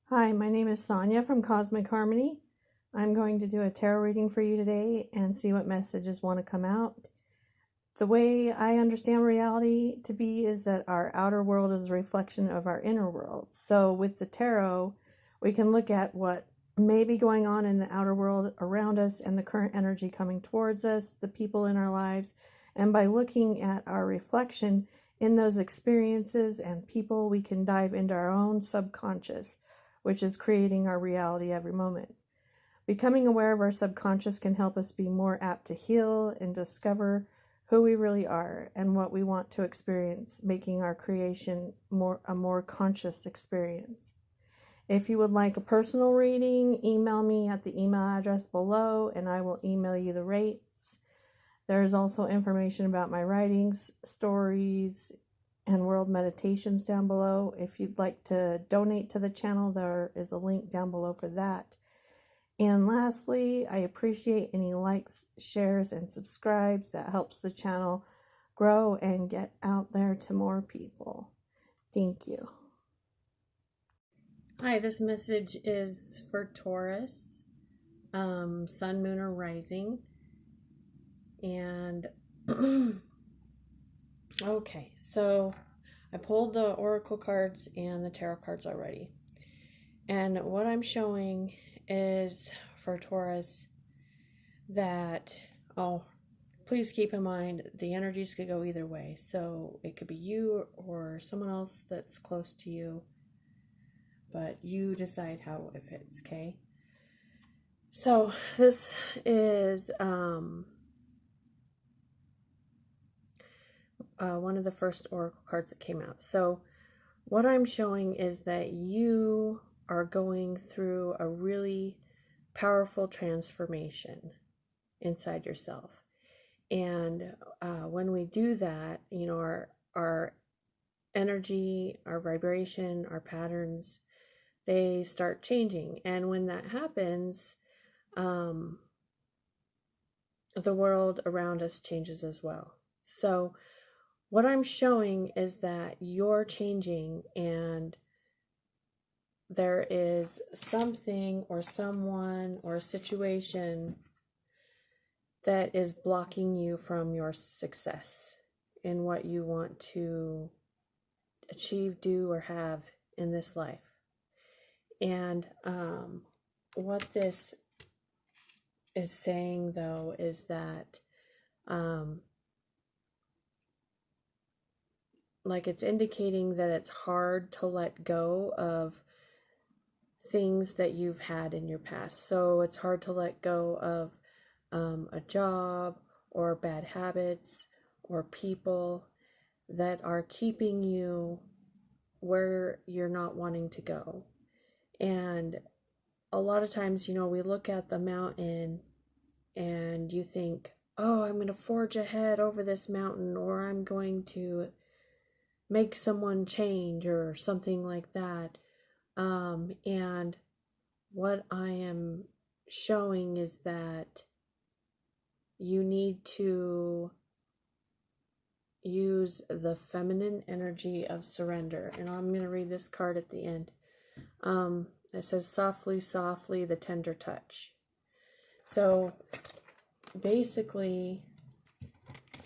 Hi, my name is Sonia from Cosmic Harmony. I'm going to do a tarot reading for you today and see what messages want to come out. The way I understand reality to be is that our outer world is a reflection of our inner world. So with the tarot, we can look at what may be going on in the outer world around us and the current energy coming towards us, the people in our lives, and by looking at our reflection in those experiences and people, we can dive into our own subconscious, which is creating our reality every moment. Becoming aware of our subconscious can help us be more apt to heal and discover who we really are and what we want to experience, making our creation a more conscious experience. If you would like a personal reading, email me at the email address below and I will email you the rates. There is also information about my writings, stories, and world meditations down below. If you'd like to donate to the channel, there is a link down below for that. And lastly, I appreciate any likes, shares, and subscribes. That helps the channel grow and get out there to more people. Thank you. Hi, this message is for Taurus, Sun, Moon, or Rising. And okay, so I pulled the Oracle cards and the Tarot cards already. And what I'm showing is for Taurus that, please keep in mind the energies could go either way. So it could be you or someone else that's close to you, but you decide how it fits, okay? So this is one of the first Oracle cards that came out. So what I'm showing is that you are going through a really powerful transformation inside yourself. And when we do that, you know, our energy, our vibration, our patterns, they start changing. And when that happens, the world around us changes as well. So what I'm showing is that you're changing, and there is something or someone or a situation that is blocking you from your success in what you want to achieve, do, or have in this life. And what this is saying, though, is that like it's indicating that it's hard to let go of things that you've had in your past. So it's hard to let go of a job or bad habits or people that are keeping you where you're not wanting to go. And a lot of times, you know, we look at the mountain and you think, oh, I'm going to forge ahead over this mountain, or I'm going to make someone change or something like that. And what I am showing is that you need to use the feminine energy of surrender. And I'm going to read this card at the end. It says, softly, softly, the tender touch. So basically,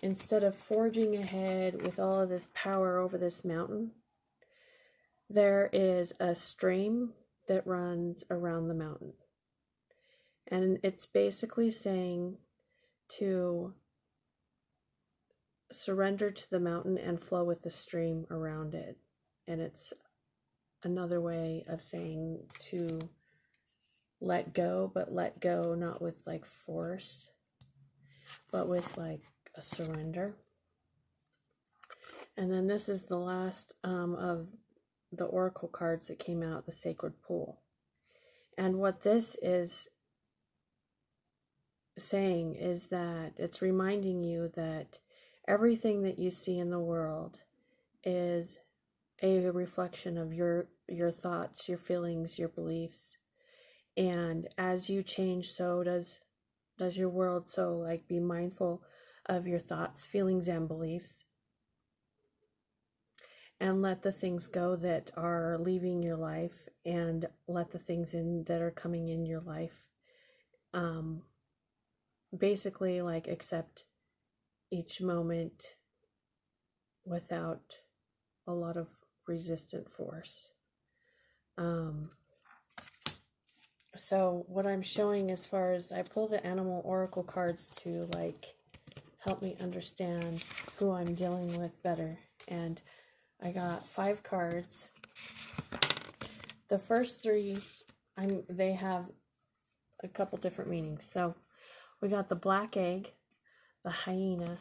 instead of forging ahead with all of this power over this mountain, there is a stream that runs around the mountain. And it's basically saying to surrender to the mountain and flow with the stream around it. And it's another way of saying to let go, but let go not with like force, but with like a surrender. And then this is the last of the Oracle cards that came out, the Sacred Pool. And what this is saying is that it's reminding you that everything that you see in the world is a reflection of your thoughts, your feelings, your beliefs. And as you change, so does your world. So like, be mindful of your thoughts, feelings, and beliefs. and let the things go that are leaving your life, and let the things in that are coming in your life. Basically, like, accept each moment without a lot of resistant force. So what I'm showing, as far as I pull the animal oracle cards to like help me understand who I'm dealing with better. And I got 5 cards. The first 3, they have a couple different meanings. So we got the black egg, the hyena,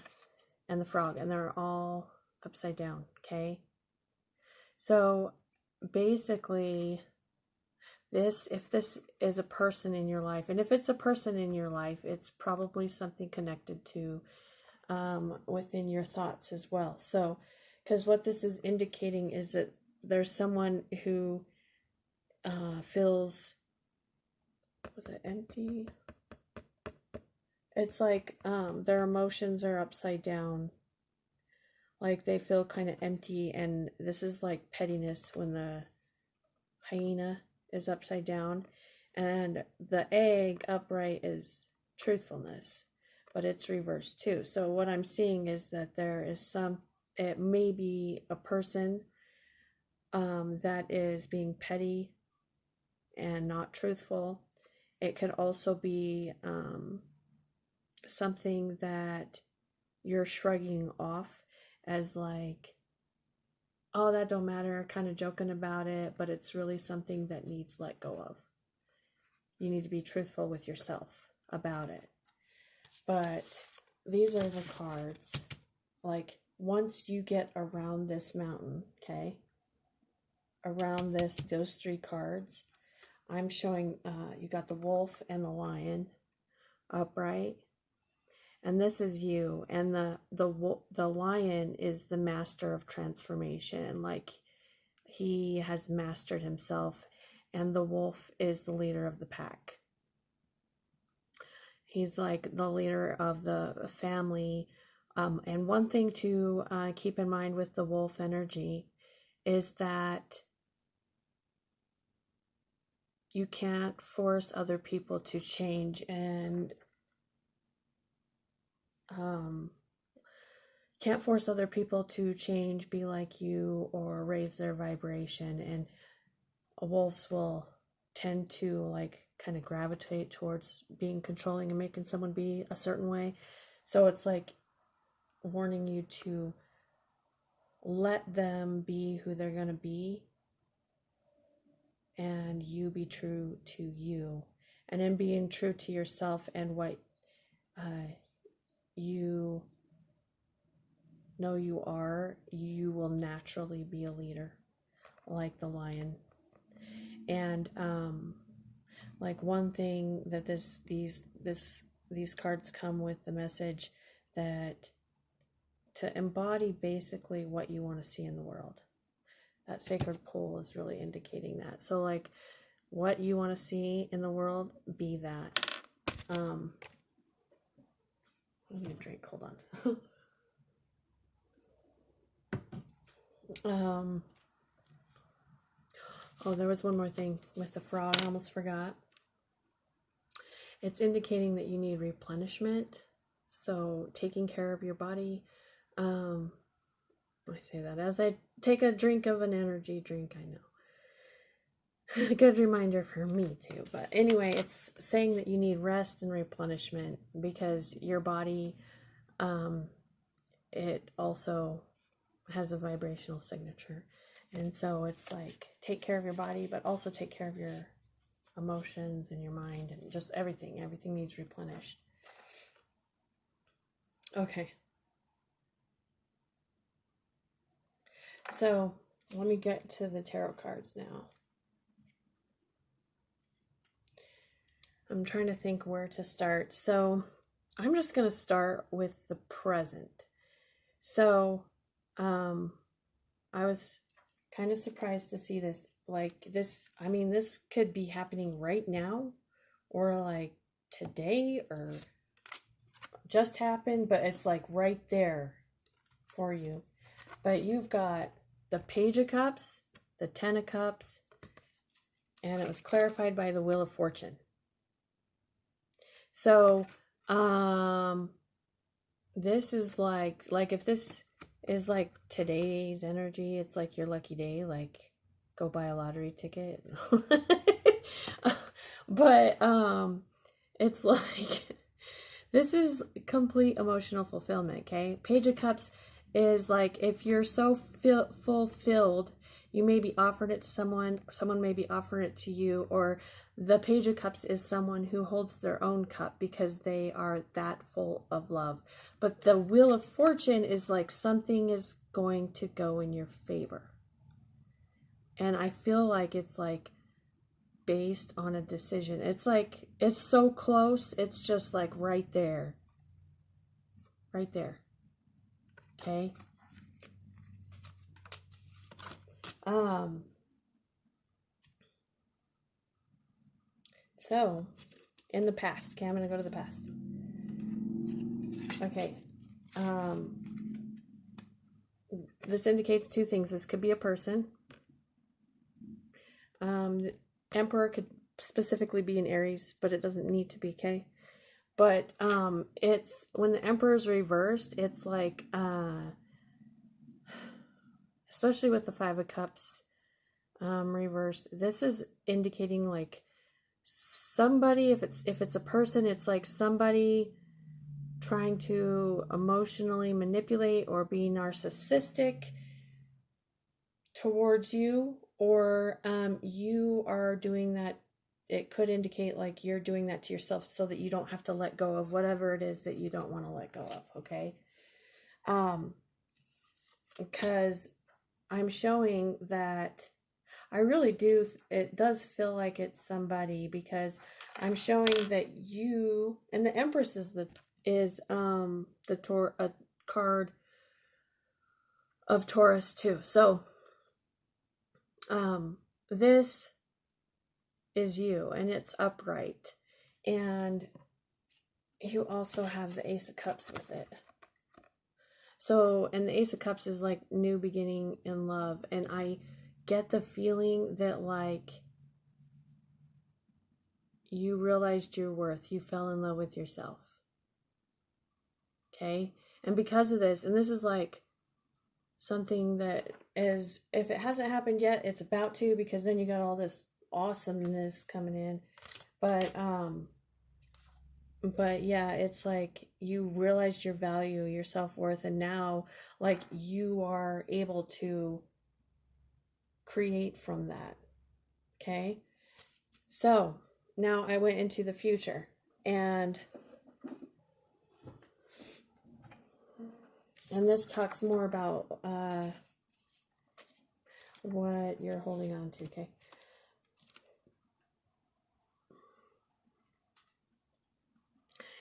and the frog, and they're all upside down, okay? So basically, if this is a person in your life, and if it's a person in your life, it's probably something connected to within your thoughts as well. So, because what this is indicating is that there's someone who feels, was it empty? It's like their emotions are upside down. Like they feel kind of empty, and this is like pettiness when the hyena is upside down, and the egg upright is truthfulness, but it's reversed too. So what I'm seeing is that there is it may be a person that is being petty and not truthful. It could also be something that you're shrugging off as like, oh, that don't matter, kind of joking about it, but it's really something that needs let go of. You need to be truthful with yourself about it. But these are the cards. Like, once you get around this mountain, okay, around those 3 cards, I'm showing you got the wolf and the lion upright. And this is you, and the lion is the master of transformation, like he has mastered himself, and the wolf is the leader of the pack. He's like the leader of the family. And one thing to keep in mind with the wolf energy is that you can't force other people to change, and can't force other people to change, be like you, or raise their vibration. And wolves will tend to like kind of gravitate towards being controlling and making someone be a certain way. So it's like warning you to let them be who they're going to be, and you be true to you. And in being true to yourself and what you know you are, you will naturally be a leader, like the lion. And like one thing that these cards come with the message that to embody basically what you want to see in the world. That sacred pole is really indicating that. So like what you want to see in the world, be that. Let me drink, hold on. Oh, there was one more thing with the frog. I almost forgot. It's indicating that you need replenishment. So taking care of your body. I say that as I take a drink of an energy drink, I know. A good reminder for me too. But anyway, it's saying that you need rest and replenishment because your body, it also has a vibrational signature. And so it's like, take care of your body, but also take care of your emotions and your mind and just everything. Everything needs replenished. Okay. So let me get to the tarot cards now. I'm trying to think where to start. So I'm just going to start with the present. So I was kind of surprised to see this. Like this, I mean, this could be happening right now or like today or just happened, but it's like right there for you. But you've got the Page of Cups, the Ten of Cups, and it was clarified by the Wheel of Fortune. So, this is like if this is like today's energy, it's like your lucky day, like go buy a lottery ticket. But, it's like, this is complete emotional fulfillment, okay? Page of Cups is like, if you're so fulfilled, you may be offering it to someone may be offering it to you, or the Page of Cups is someone who holds their own cup because they are that full of love. But the Wheel of Fortune is like something is going to go in your favor. And I feel like it's like based on a decision. It's like, it's so close. It's just like right there. Right there. Okay. So in the past, okay, I'm going to go to the past. Okay. This indicates two things. This could be a person. The Emperor could specifically be in Aries, but it doesn't need to be, okay? But it's when the Emperor is reversed, it's like especially with the Five of Cups reversed, this is indicating like somebody, if it's a person, it's like somebody trying to emotionally manipulate or be narcissistic towards you, or you are doing that. It could indicate like you're doing that to yourself so that you don't have to let go of whatever it is that you don't want to let go of, okay? Because I'm showing that I really do, it does feel like it's somebody, because I'm showing that you, and the Empress is a card of Taurus too. So this is you, and it's upright, and you also have the Ace of Cups with it. So, and the Ace of Cups is like new beginning in love, and I get the feeling that like you realized your worth, you fell in love with yourself, okay? And because of this, and this is like something that is, if it hasn't happened yet, it's about to, because then you got all this awesomeness coming in. But yeah, it's like you realized your value, your self-worth, and now like you are able to create from that. Okay? So now I went into the future, and this talks more about what you're holding on to, okay?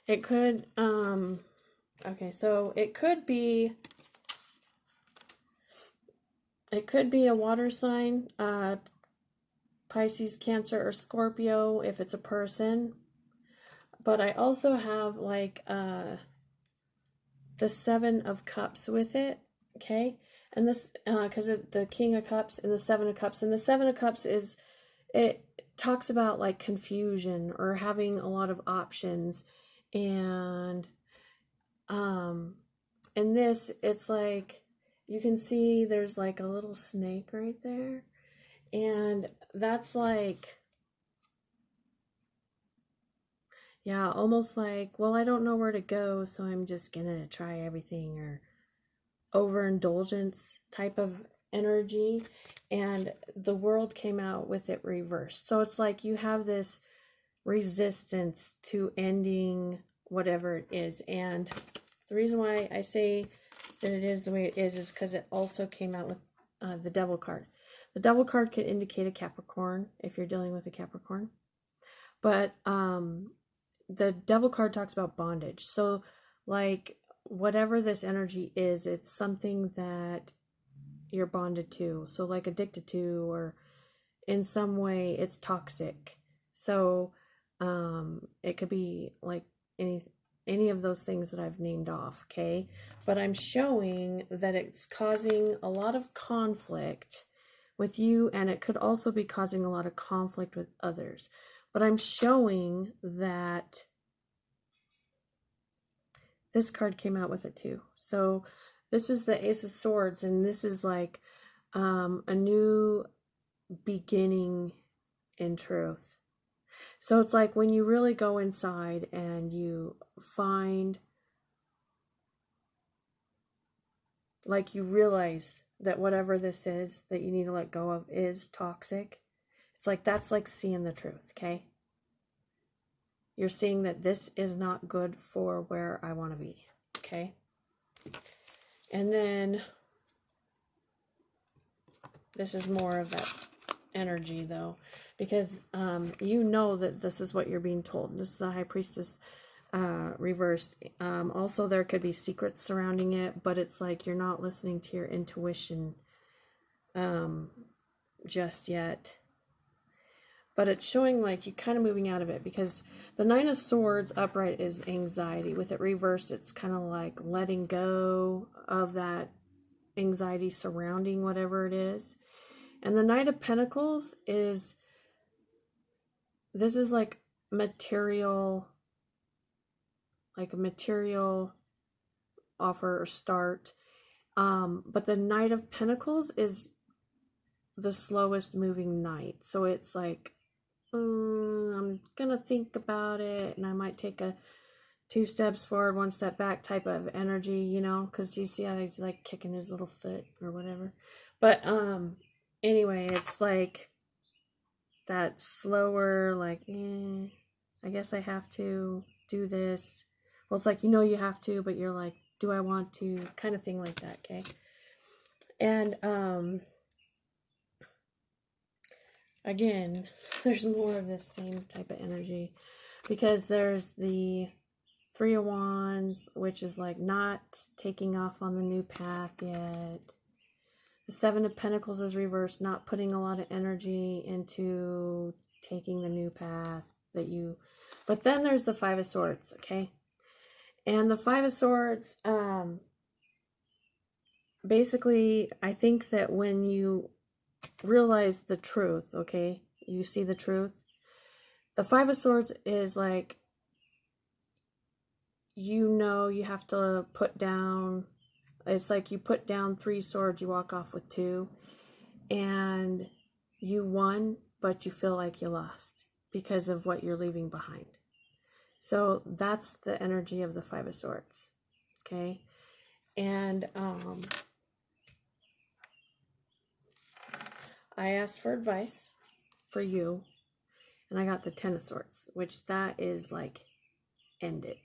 It could, okay, so it could be a water sign, Pisces, Cancer, or Scorpio if it's a person. But I also have like the Seven of Cups with it, okay? And this, because the King of Cups and the Seven of Cups, and the Seven of Cups is, it talks about like confusion or having a lot of options, and in this, it's like you can see there's like a little snake right there, and that's like, yeah, almost like, well, I don't know where to go, so I'm just gonna try everything, or overindulgence type of energy. And the World came out with it reversed. So it's like you have this resistance to ending whatever it is. And the reason why I say that it is the way it is because it also came out with the Devil card. The Devil card could indicate a Capricorn if you're dealing with a Capricorn. But the Devil card talks about bondage. So like whatever this energy is, it's something that you're bonded to. So like addicted to, or in some way it's toxic. So it could be like any any of those things that I've named off, okay? But I'm showing that it's causing a lot of conflict with you, and it could also be causing a lot of conflict with others. But I'm showing that this card came out with it too. So this is the Ace of Swords, and this is like a new beginning in truth. So it's like when you really go inside and you find, like you realize that whatever this is that you need to let go of is toxic. It's like, that's like seeing the truth, okay? You're seeing that this is not good for where I want to be, okay? And then this is more of that energy though, because you know that this is what you're being told. This is a High Priestess reversed. Also, there could be secrets surrounding it, but it's like you're not listening to your intuition just yet. But it's showing like you're kind of moving out of it, because the Nine of Swords upright is anxiety. With it reversed, it's kind of like letting go of that anxiety surrounding whatever it is. And the Knight of Pentacles is, this is like material, like a material offer or start. But the Knight of Pentacles is the slowest moving knight. So it's like, I'm gonna think about it, and I might take a 2 steps forward, 1 step back type of energy, you know, because you see how he's like kicking his little foot or whatever. But anyway, it's like that slower, like, I guess I have to do this. Well, it's like, you know, you have to, but you're like, do I want to, kind of thing like that, okay? And again, there's more of this same type of energy, because there's the 3 of Wands, which is like not taking off on the new path yet. The 7 of Pentacles is reversed, not putting a lot of energy into taking the new path that you... But then there's the 5 of Swords, okay? And the 5 of Swords, basically, I think that when you realize the truth, okay, you see the truth, the 5 of Swords is like, you know, you have to put down, it's like you put down 3 swords, you walk off with 2, and you won, but you feel like you lost because of what you're leaving behind. So that's the energy of the 5 of Swords, okay? And I asked for advice for you, and I got the 10 of Swords, which that is like, end it.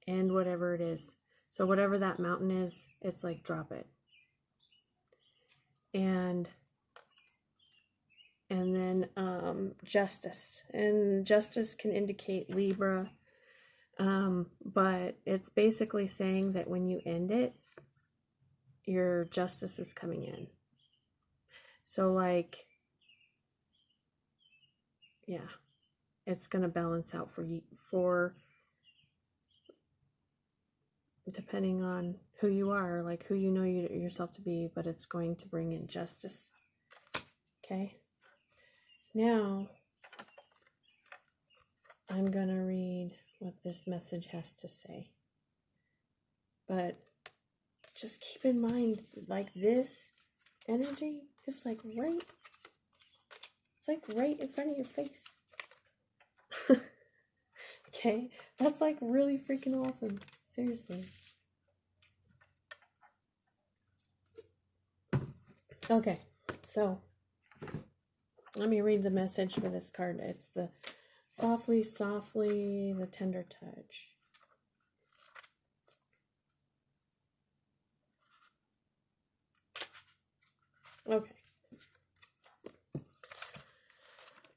End whatever it is. So whatever that mountain is, it's like, drop it. And then justice. And justice can indicate Libra. But it's basically saying that when you end it, your justice is coming in. So like, yeah, it's going to balance out for you, depending on who you are, like who you know yourself to be, but it's going to bring in justice. Okay. Now, I'm going to read what this message has to say. But just keep in mind, like this energy is like right, it's like right in front of your face. Okay? That's like really freaking awesome. Seriously. Okay, so let me read the message for this card. It's the softly, softly, the tender touch. Okay.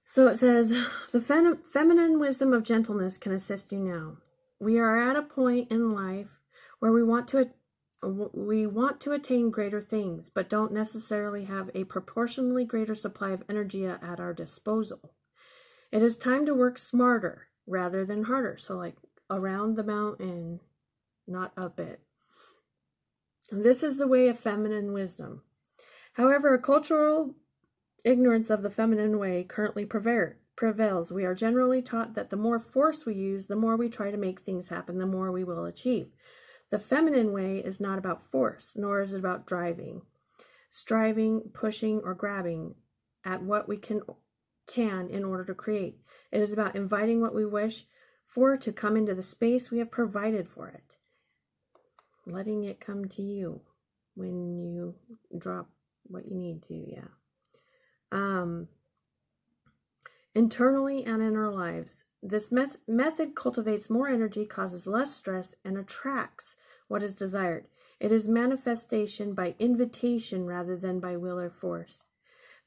So it says, the feminine wisdom of gentleness can assist you now. We are at a point in life where we want to attain greater things, but don't necessarily have a proportionally greater supply of energy at our disposal. It is time to work smarter rather than harder. So like around the mountain, not up it. This is the way of feminine wisdom. However, a cultural ignorance of the feminine way currently prevails. We are generally taught that the more force we use, the more we try to make things happen, the more we will achieve. The feminine way is not about force, nor is it about driving, striving, pushing, or grabbing at what we can in order to create. It is about inviting what we wish for to come into the space we have provided for it. Letting it come to you when you drop what you need to, internally and in our lives. This method cultivates more energy, causes less stress, and attracts what is desired. It is manifestation by invitation rather than by will or force.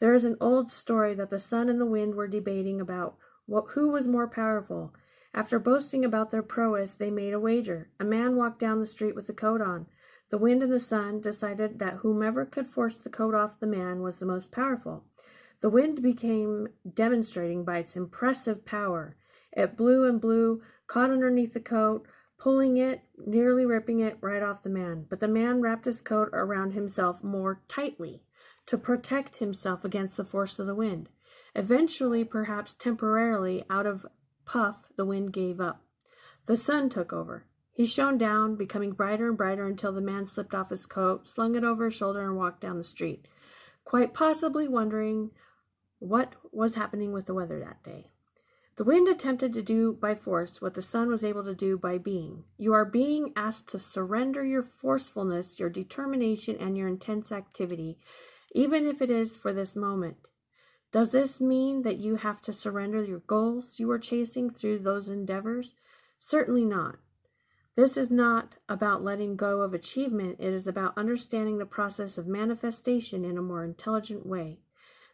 There is an old story that the sun and the wind were debating about who was more powerful. After boasting about their prowess, they made a wager. A man walked down the street with the coat on. The wind and the sun decided that whomever could force the coat off the man was the most powerful. The wind became demonstrating by its impressive power. It blew and blew, caught underneath the coat, pulling it, nearly ripping it right off the man. But the man wrapped his coat around himself more tightly to protect himself against the force of the wind. Eventually, perhaps temporarily, out of puff, the wind gave up. The sun took over. He shone down, becoming brighter and brighter until the man slipped off his coat, slung it over his shoulder, and walked down the street, quite possibly wondering what was happening with the weather that day. The wind attempted to do by force what the sun was able to do by being. You are being asked to surrender your forcefulness, your determination, and your intense activity, even if it is for this moment. Does this mean that you have to surrender your goals you are chasing through those endeavors? Certainly not. This is not about letting go of achievement. It is about understanding the process of manifestation in a more intelligent way.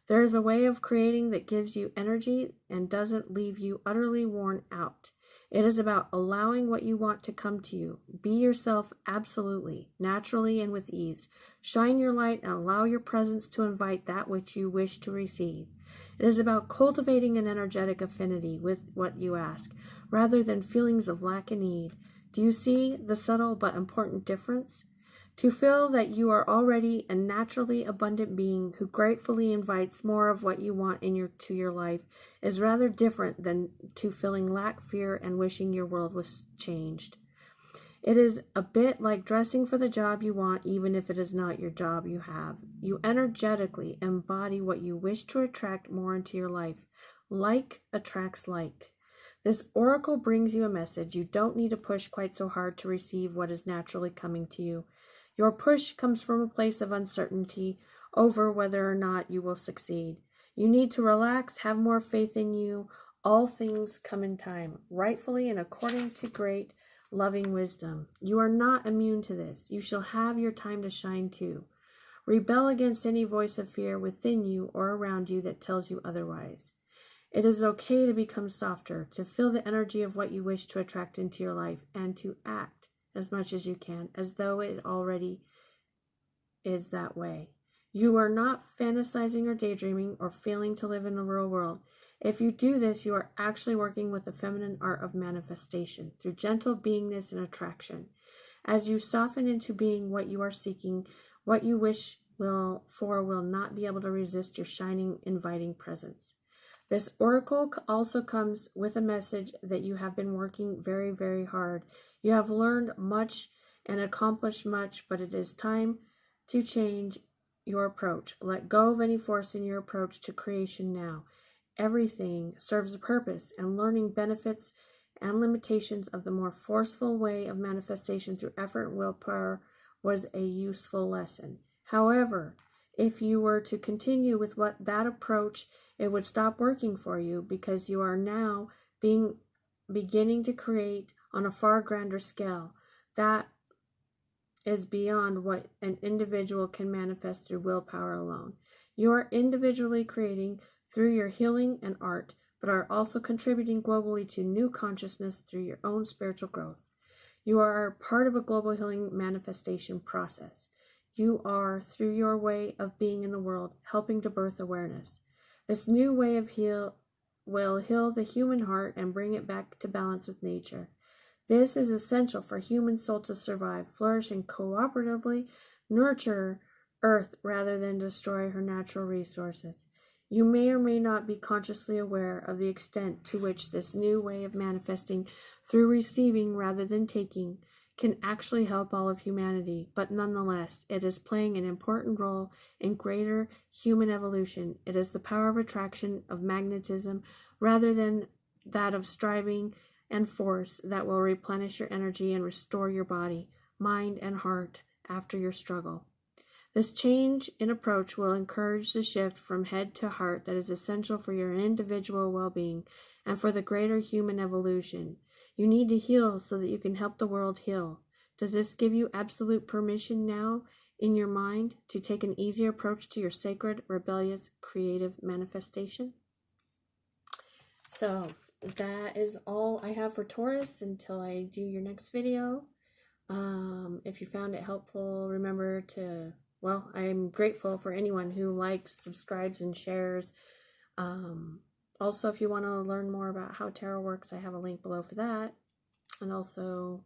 There is a way of creating that gives you energy and doesn't leave you utterly worn out. It is about allowing what you want to come to you. Be yourself absolutely, naturally, and with ease. Shine your light and allow your presence to invite that which you wish to receive. It is about cultivating an energetic affinity with what you ask, rather than feelings of lack and need. Do you see the subtle but important difference? To feel that you are already a naturally abundant being who gratefully invites more of what you want to your life is rather different than to feeling lack, fear, and wishing your world was changed. It is a bit like dressing for the job you want, even if it is not your job you have. You energetically embody what you wish to attract more into your life. Like attracts like. This oracle brings you a message. You don't need to push quite so hard to receive what is naturally coming to you. Your push comes from a place of uncertainty over whether or not you will succeed. You need to relax, have more faith in you. All things come in time, rightfully and according to great, loving wisdom. You are not immune to this. You shall have your time to shine too. Rebel against any voice of fear within you or around you that tells you otherwise. It is okay to become softer, to feel the energy of what you wish to attract into your life, and to act as much as you can, as though it already is that way. You are not fantasizing or daydreaming or failing to live in the real world. If you do this, you are actually working with the feminine art of manifestation through gentle beingness and attraction. As you soften into being what you are seeking, what you wish will not be able to resist your shining, inviting presence. This oracle also comes with a message that you have been working very, very hard. You have learned much and accomplished much, but it is time to change your approach. Let go of any force in your approach to creation now. Everything serves a purpose, and learning benefits and limitations of the more forceful way of manifestation through effort and willpower was a useful lesson. However, if you were to continue with that approach, it would stop working for you because you are now beginning to create on a far grander scale. That is beyond what an individual can manifest through willpower alone. You are individually creating through your healing and art, but are also contributing globally to new consciousness through your own spiritual growth. You are part of a global healing manifestation process. You are, through your way of being in the world, helping to birth awareness. This new way of will heal the human heart and bring it back to balance with nature. This is essential for human soul to survive, flourish, and cooperatively nurture Earth rather than destroy her natural resources. You may or may not be consciously aware of the extent to which this new way of manifesting through receiving rather than taking can actually help all of humanity, but nonetheless, it is playing an important role in greater human evolution. It is the power of attraction, of magnetism, rather than that of striving and force that will replenish your energy and restore your body, mind, and heart after your struggle. This change in approach will encourage the shift from head to heart that is essential for your individual well-being and for the greater human evolution. You need to heal so that you can help the world heal. Does this give you absolute permission now in your mind to take an easier approach to your sacred, rebellious, creative manifestation? So that is all I have for Taurus until I do your next video. If you found it helpful, remember to, well, I'm grateful for anyone who likes, subscribes, and shares. Also, if you want to learn more about how tarot works, I have a link below for that. And also,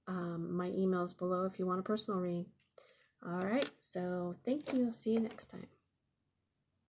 my email's below if you want a personal reading. All right, so thank you. See you next time.